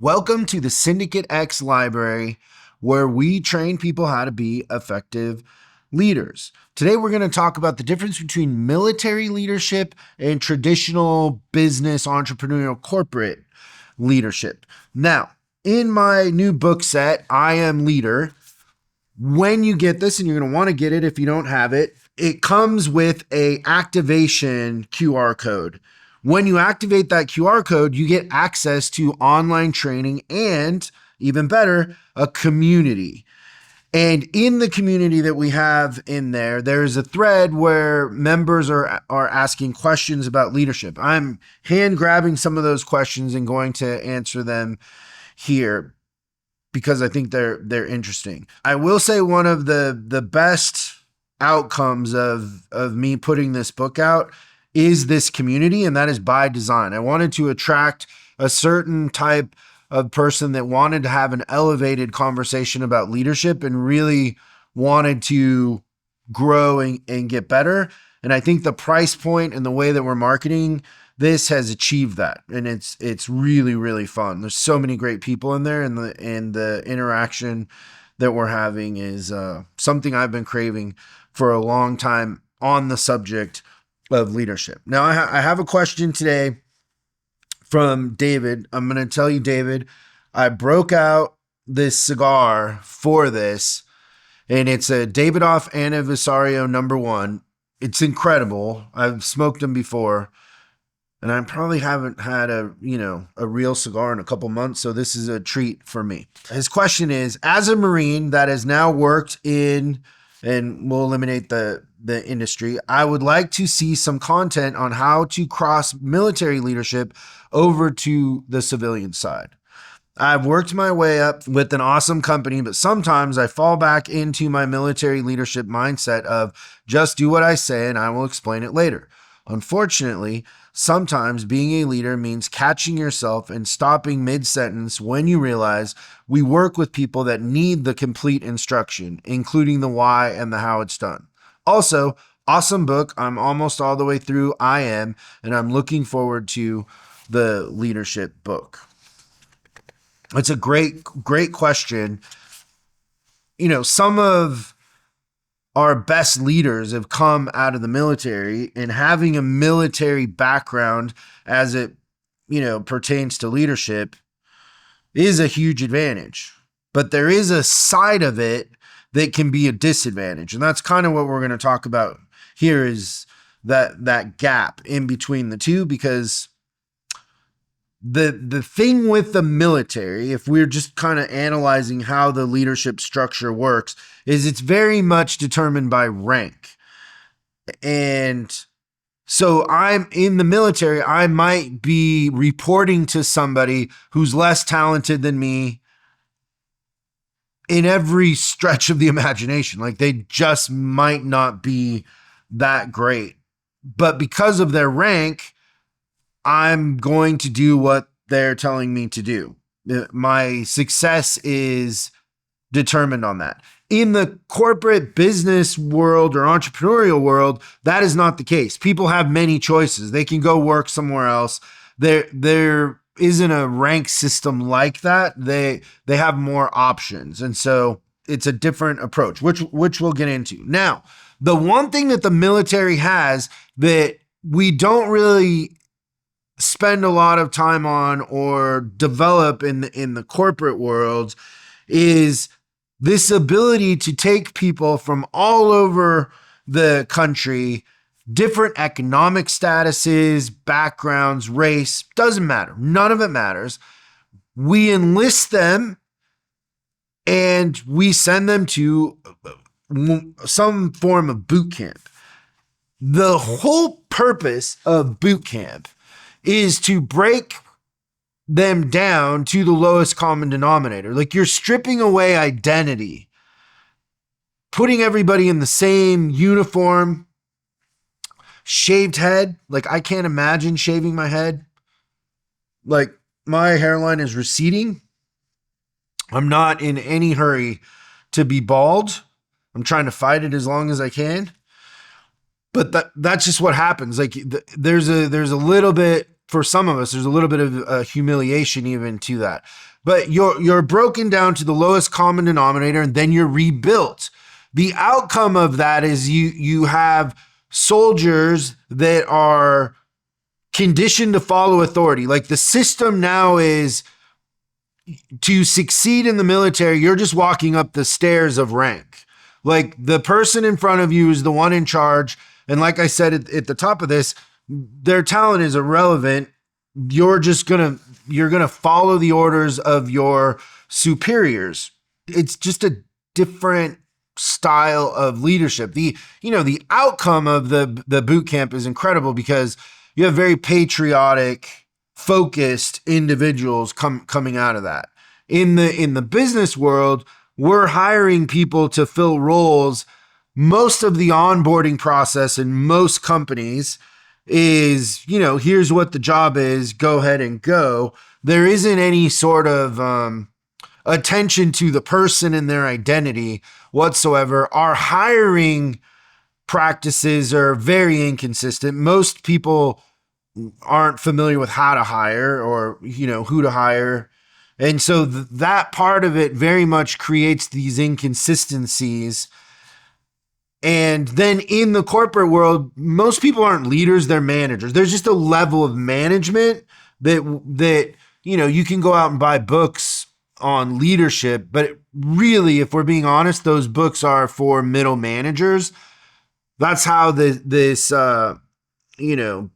Welcome to the Syndicate X library, where we train people how to be effective leaders. Today, we're going to talk about the difference between military leadership and traditional business, entrepreneurial, corporate leadership. Now, in my new book set, I Am Leader, when you get this, and you're going to want to get it if you don't have it, it comes with a activation QR code. When you activate that QR code, you get access to online training and, even better, a community. And in the community that we have in there, there's a thread where members are asking questions about leadership. I'm hand grabbing some of those questions and going to answer them here because I think they're interesting. I will say one of the best outcomes of me putting this book out is this community, and that is by design. I wanted to attract a certain type of person that wanted to have an elevated conversation about leadership and really wanted to grow and get better. And I think the price point and the way that we're marketing this has achieved that. And it's really, really fun. There's so many great people in there, and the interaction that we're having is something I've been craving for a long time on the subject of leadership. Now, I have a question today from David. I'm going to tell you, David, I broke out this cigar for this, and it's a Davidoff Anniversario #1. It's incredible. I've smoked them before, and I probably haven't had a real cigar in a couple months, so this is a treat for me. His question is, as a Marine that has now worked in, and we'll eliminate the industry, I would like to see some content on how to cross military leadership over to the civilian side. I've worked my way up with an awesome company, but sometimes I fall back into my military leadership mindset of just do what I say and I will explain it later. Unfortunately, sometimes being a leader means catching yourself and stopping mid-sentence when you realize we work with people that need the complete instruction, including the why and the how it's done. Also, awesome book. I'm almost all the way through I Am, and I'm looking forward to the leadership book. It's a great question. Some of our best leaders have come out of the military, and having a military background as it, pertains to leadership is a huge advantage. But there is a side of it that can be a disadvantage. And that's kind of what we're going to talk about here, is that gap in between the two, because the thing with the military, if we're just kind of analyzing how the leadership structure works, is it's very much determined by rank. And so I'm in the military, I might be reporting to somebody who's less talented than me in every stretch of the imagination. Like, they just might not be that great. But because of their rank, I'm going to do what they're telling me to do. My success is determined on that. In the corporate business world or entrepreneurial world, that is not the case. People have many choices. They can go work somewhere else. There isn't a rank system like that. They have more options. And so it's a different approach, which we'll get into. Now, the one thing that the military has that we don't really spend a lot of time on or develop in the corporate world is this ability to take people from all over the country, different economic statuses, backgrounds, race, doesn't matter. None of it matters. We enlist them and we send them to some form of boot camp. The whole purpose of boot camp is to break them down to the lowest common denominator. Like, you're stripping away identity, putting everybody in the same uniform, shaved head. Like, I can't imagine shaving my head. Like, my hairline is receding. I'm not in any hurry to be bald. I'm trying to fight it as long as I can. But that's just what happens. Like, there's a little bit, for some of us, there's a little bit of humiliation even to that. but you're broken down to the lowest common denominator, and then you're rebuilt. The outcome of that is you have soldiers that are conditioned to follow authority. Like the system now is, to succeed in the military, you're just walking up the stairs of rank. Like the person in front of you is the one in charge. And like I said at the top of this, their talent is irrelevant. You're gonna follow the orders of your superiors. It's just a different style of leadership. The outcome of the boot camp is incredible because you have very patriotic, focused individuals coming out of that. In the business world, we're hiring people to fill roles. Most of the onboarding process in most companies is, here's what the job is, go ahead and go. There isn't any sort of attention to the person and their identity whatsoever. Our hiring practices are very inconsistent. Most people aren't familiar with how to hire or, who to hire. And so that part of it very much creates these inconsistencies. And then in the corporate world, most people aren't leaders, they're managers. There's just a level of management that you can go out and buy books on leadership, but really, if we're being honest, those books are for middle managers. That's how this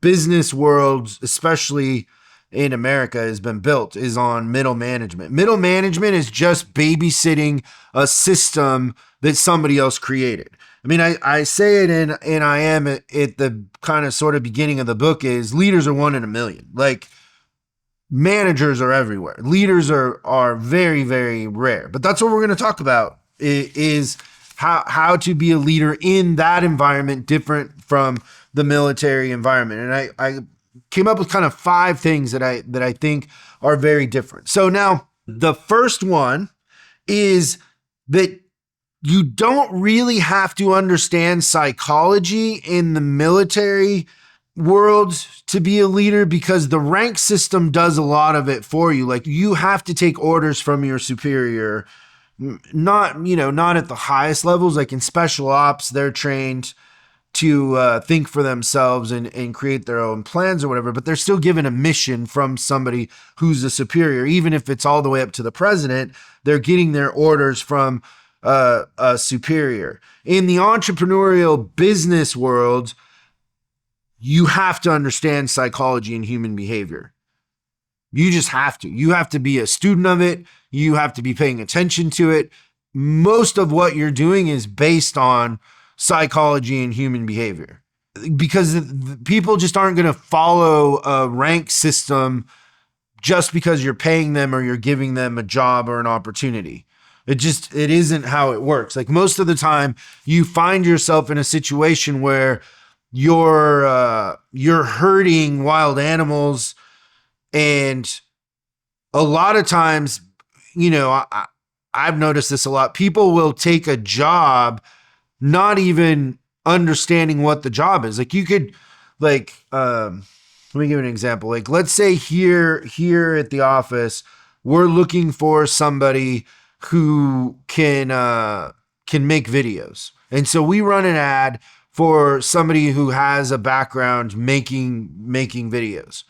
business world, especially in America, has been built, is on middle management. Middle management is just babysitting a system that somebody else created. I mean, I say it and I am at the kind of sort of beginning of the book is leaders are 1 in a million. Like managers are everywhere. Leaders are very, very rare. But that's what we're going to talk about is how to be a leader in that environment, different from the military environment. And I came up with kind of 5 things that I think are very different. So now the first one is that you don't really have to understand psychology in the military world to be a leader because the rank system does a lot of it for you. Like you have to take orders from your superior, not at the highest levels. Like in special ops, they're trained to think for themselves and create their own plans or whatever, but they're still given a mission from somebody who's a superior. Even if it's all the way up to the president, they're getting their orders from a superior. In the entrepreneurial business world, you have to understand psychology and human behavior. You just have to. You have to be a student of it. You have to be paying attention to it. Most of what you're doing is based on psychology and human behavior because people just aren't going to follow a rank system just because you're paying them or you're giving them a job or an opportunity. It isn't how it works. Like most of the time you find yourself in a situation where you're hurting wild animals. And a lot of times, I've noticed this a lot. People will take a job not even understanding what the job is. Like you could let me give an example. Like let's say here at the office, we're looking for somebody who can make videos. And so we run an ad for somebody who has a background making videos.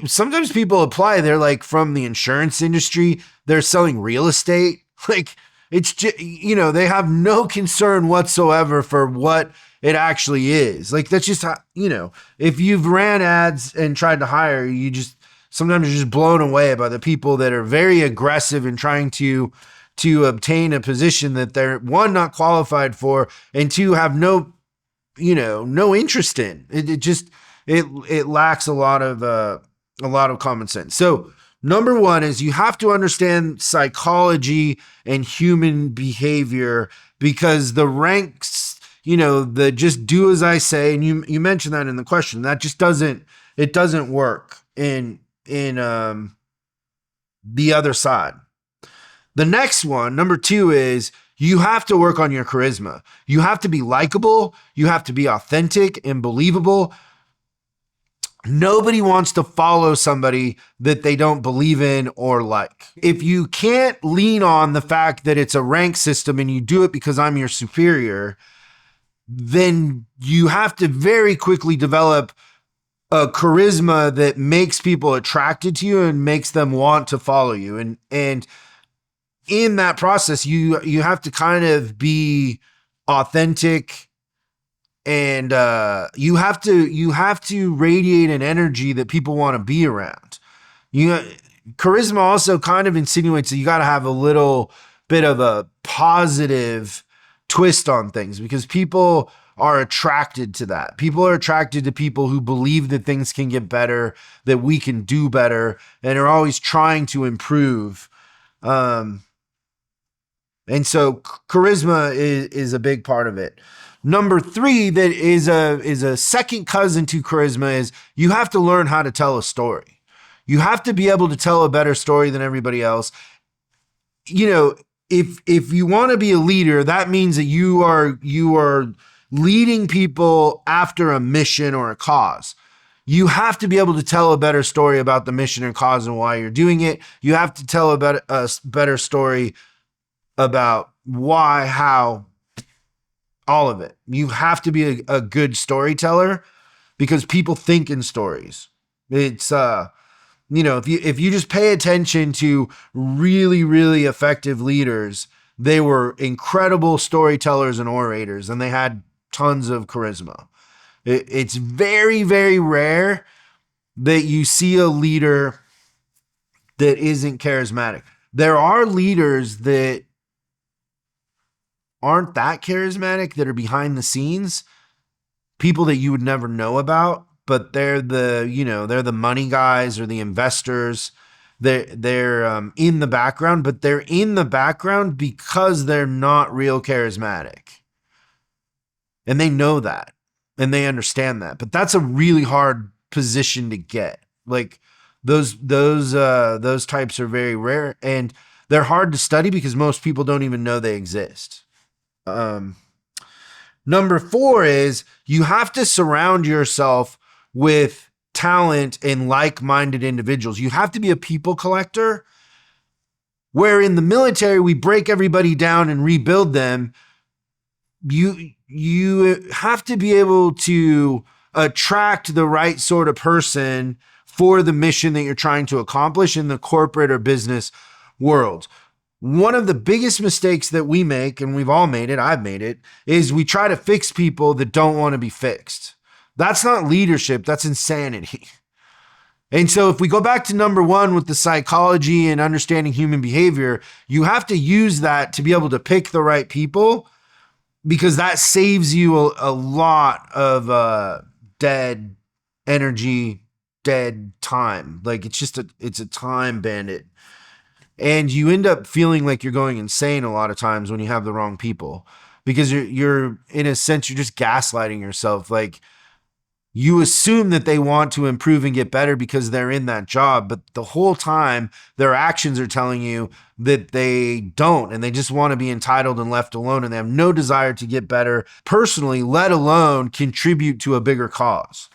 Sometimes people apply, they're like from the insurance industry, they're selling real estate. Like it's just, they have no concern whatsoever for what it actually is. Like that's just how, if you've ran ads and tried to hire, sometimes you're just blown away by the people that are very aggressive in trying to obtain a position that they're 1, not qualified for, and 2, have no interest in. It lacks a lot of common sense. So number 1 is you have to understand psychology and human behavior because the ranks, the just do as I say, and you mentioned that in the question, that just doesn't work in the other side. The next one, number 2, is you have to work on your charisma. You have to be likable. You have to be authentic and believable. Nobody wants to follow somebody that they don't believe in or like. If you can't lean on the fact that it's a rank system and you do it because I'm your superior, then you have to very quickly develop a charisma that makes people attracted to you and makes them want to follow you. And in that process, you have to kind of be authentic, and you have to radiate an energy that people want to be around. Charisma also kind of insinuates that you got to have a little bit of a positive twist on things, because people are attracted to that. People are attracted to people who believe that things can get better, that we can do better, and are always trying to improve. And so charisma is a big part of it. Number 3, that is a second cousin to charisma, is you have to learn how to tell a story. You have to be able to tell a better story than everybody else. If you want to be a leader, that means that you are leading people after a mission or a cause. You have to be able to tell a better story about the mission and cause and why you're doing it. You have to tell a better story about why, how, all of it. You have to be a good storyteller, because people think in stories. It's if you just pay attention to really, really effective leaders, they were incredible storytellers and orators, and they had tons of charisma. It's very, very rare that you see a leader that isn't charismatic. There are leaders that aren't that charismatic, that are behind the scenes, people that you would never know about, but they're the money guys or the investors. They're in the background, but they're in the background because they're not real charismatic. And they know that, and they understand that. But that's a really hard position to get. Like those types are very rare, and they're hard to study because most people don't even know they exist. Number 4 is you have to surround yourself with talent and like-minded individuals. You have to be a people collector, where in the military, we break everybody down and rebuild them. You have to be able to attract the right sort of person for the mission that you're trying to accomplish in the corporate or business world. One of the biggest mistakes that we make, and we've all made it, I've made it, is we try to fix people that don't want to be fixed. That's not leadership, that's insanity. And so if we go back to number 1 with the psychology and understanding human behavior, you have to use that to be able to pick the right people, because that saves you a lot of dead energy, dead time. Like it's a time bandit. And you end up feeling like you're going insane a lot of times when you have the wrong people, because you're in a sense, you're just gaslighting yourself. Like you assume that they want to improve and get better because they're in that job, but the whole time their actions are telling you that they don't, and they just want to be entitled and left alone, and they have no desire to get better personally, let alone contribute to a bigger cause.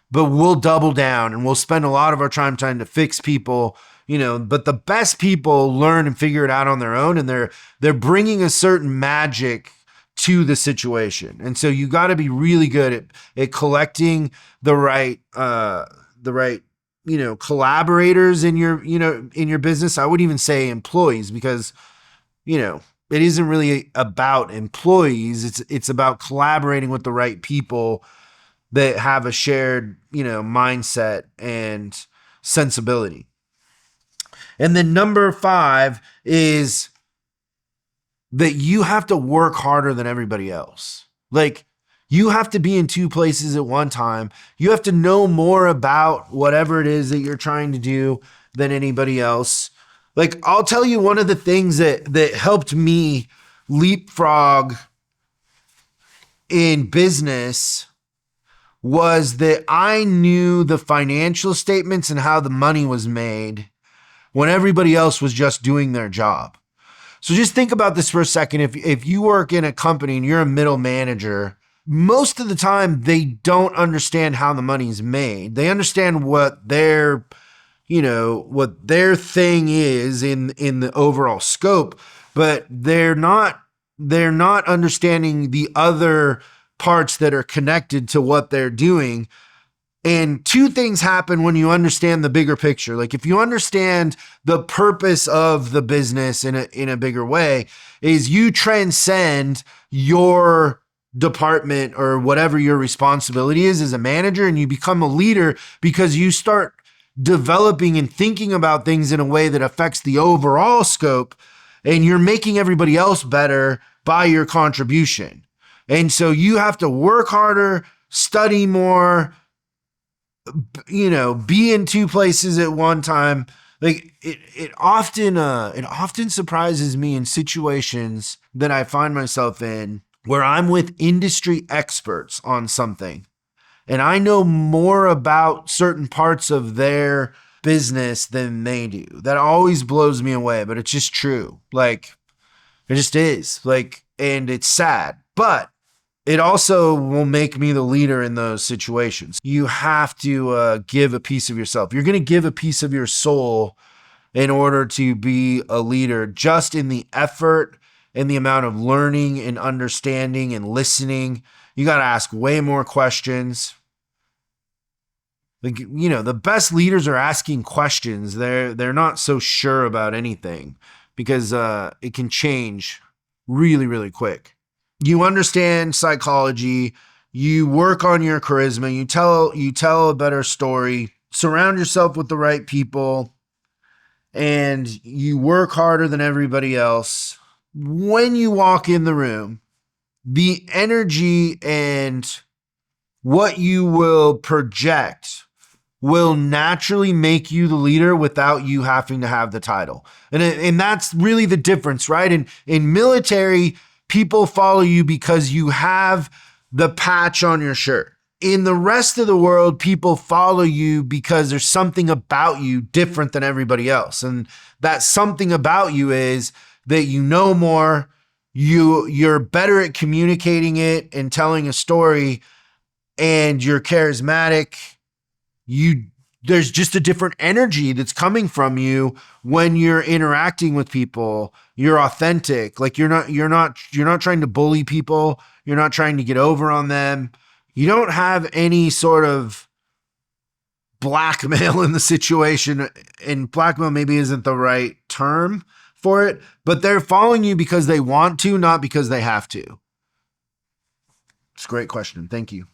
But we'll double down and we'll spend a lot of our time trying to fix people. But the best people learn and figure it out on their own, and they're bringing a certain magic to the situation. And so you got to be really good at collecting the right collaborators in your business. I would even say employees, because it isn't really about employees. It's about collaborating with the right people that have a shared mindset and sensibility. And then number 5 is that you have to work harder than everybody else. Like you have to be in 2 places at one time. You have to know more about whatever it is that you're trying to do than anybody else. Like I'll tell you, one of the things that helped me leapfrog in business was that I knew the financial statements and how the money was made when everybody else was just doing their job. So just think about this for a second. If you work in a company and you're a middle manager, most of the time they don't understand how the money's made. They understand what their, what their thing is in the overall scope, but they're not understanding the other parts that are connected to what they're doing. And two things happen when you understand the bigger picture. Like if you understand the purpose of the business in a bigger way, is you transcend your department or whatever your responsibility is as a manager, and you become a leader because you start developing and thinking about things in a way that affects the overall scope, and you're making everybody else better by your contribution. And so you have to work harder, study more, be in two places at one time. Like it often surprises me in situations that I find myself in where I'm with industry experts on something and I know more about certain parts of their business than they do. That always blows me away, but it's just true. Like it just is. Like, and it's sad, but it also will make me the leader in those situations. You have to give a piece of yourself. You're going to give a piece of your soul in order to be a leader, just in the effort and the amount of learning and understanding and listening. You got to ask way more questions. Like, the best leaders are asking questions. They're not so sure about anything because it can change really, really quick. You understand psychology, you work on your charisma, you tell a better story, surround yourself with the right people, and you work harder than everybody else. When you walk in the room, the energy and what you will project will naturally make you the leader without you having to have the title. And that's really the difference, right? In military, people follow you because you have the patch on your shirt. In the rest of the world, people follow you because there's something about you different than everybody else. And that something about you is that you know more, you're better at communicating it and telling a story, and you're charismatic. There's just a different energy that's coming from you when you're interacting with people. You're authentic. Like you're not trying to bully people. You're not trying to get over on them. You don't have any sort of blackmail in the situation, and blackmail maybe isn't the right term for it, but they're following you because they want to, not because they have to. It's a great question. Thank you.